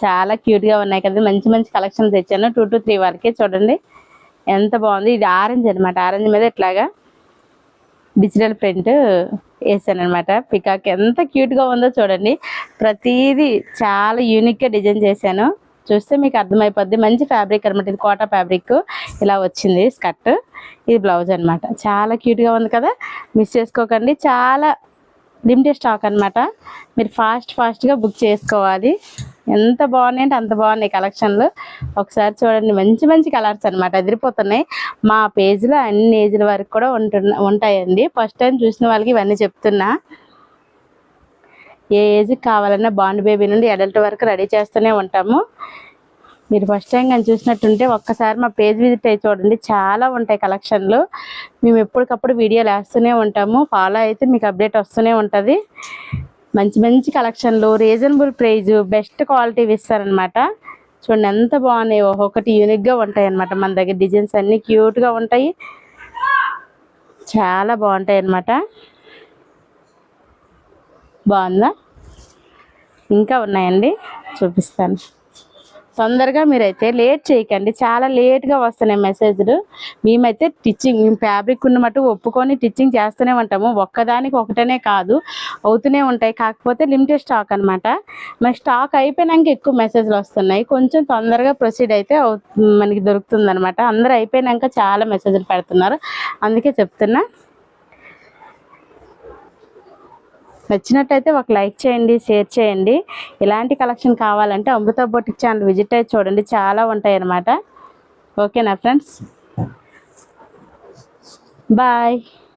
చాలా క్యూట్గా ఉన్నాయి కదా, మంచి మంచి కలెక్షన్ తెచ్చాను. 2 to 3 వరకే. చూడండి ఎంత బాగుంది. ఇది ఆరెంజ్ అనమాట. ఆరెంజ్ మీద ఇట్లాగా డిజిటల్ ప్రింట్ వేసాను అనమాట. పికాక్ ఎంత క్యూట్గా ఉందో చూడండి. ప్రతిదీ చాలా యూనిక్గా డిజైన్ చేశాను. చూస్తే మీకు అర్థమైపోద్ది. మంచి ఫ్యాబ్రిక్ అనమాట. ఇది కోటా ఫ్యాబ్రిక్ ఇలా వచ్చింది స్కర్ట్. ఇది బ్లౌజ్ అనమాట. చాలా క్యూట్గా ఉంది కదా, మిస్ చేసుకోకండి. చాలా లిమిటెడ్ స్టాక్ అనమాట. మీరు ఫాస్ట్గా బుక్ చేసుకోవాలి. ఎంత బాగున్నాయి అంటే అంత బాగున్నాయి కలెక్షన్లు. ఒకసారి చూడండి, మంచి మంచి కలర్స్ అనమాట, అదిరిపోతున్నాయి. మా పేజ్లో అన్ని ఏజ్ల వరకు కూడా ఉంటాయండి. ఫస్ట్ టైం చూసిన వాళ్ళకి ఇవన్నీ చెప్తున్నా. ఏ ఏజ్కి కావాలన్నా బాండ్ బేబీ నుండి అడల్ట్ వరకు రెడీ చేస్తూనే ఉంటాము. మీరు ఫస్ట్ టైం కానీ చూసినట్టుంటే ఒక్కసారి మా పేజ్ విజిట్ అయ్యి చూడండి. చాలా ఉంటాయి కలెక్షన్లు. మేము ఎప్పటికప్పుడు వీడియోలు వేస్తూనే ఉంటాము. ఫాలో అయితే మీకు అప్డేట్ వస్తూనే ఉంటుంది. మంచి మంచి కలెక్షన్లు, రీజనబుల్ ప్రైజు, బెస్ట్ క్వాలిటీ ఇస్తారనమాట. చూడండి ఎంత బాగున్నాయి. ఒక్కొక్కటి యూనిక్గా ఉంటాయి అన్నమాట. మన దగ్గర డిజైన్స్ అన్నీ క్యూట్గా ఉంటాయి, చాలా బాగుంటాయి అన్నమాట. బాగుందా? ఇంకా ఉన్నాయండి, చూపిస్తాను. తొందరగా మీరైతే లేట్ చేయకండి. చాలా లేట్గా వస్తున్నాయి మెసేజ్లు. మేమైతే టిచ్చింగ్ ఫ్యాబ్రిక్ ఉన్న మటు ఒప్పుకొని టిచ్చింగ్ చేస్తూనే ఉంటాము. ఒక్కదానికి ఒకటనే కాదు, అవుతూనే ఉంటాయి. కాకపోతే లిమిటెడ్ స్టాక్ అనమాట. మరి స్టాక్ అయిపోయినాక ఎక్కువ మెసేజ్లు వస్తున్నాయి. కొంచెం తొందరగా ప్రొసీడ్ అయితే మనకి దొరుకుతుంది అనమాట. అందరూ అయిపోయినాక చాలా మెసేజ్లు పెడుతున్నారు, అందుకే చెప్తున్నా. నచ్చినట్టయితే ఒక లైక్ చేయండి, షేర్ చేయండి. ఇలాంటి కలెక్షన్ కావాలంటే అమృత బొటిక్ ఛానల్ విజిట్ అయ్యి చూడండి, చాలా ఉంటాయి అన్నమాట. ఓకేనా ఫ్రెండ్స్? బాయ్.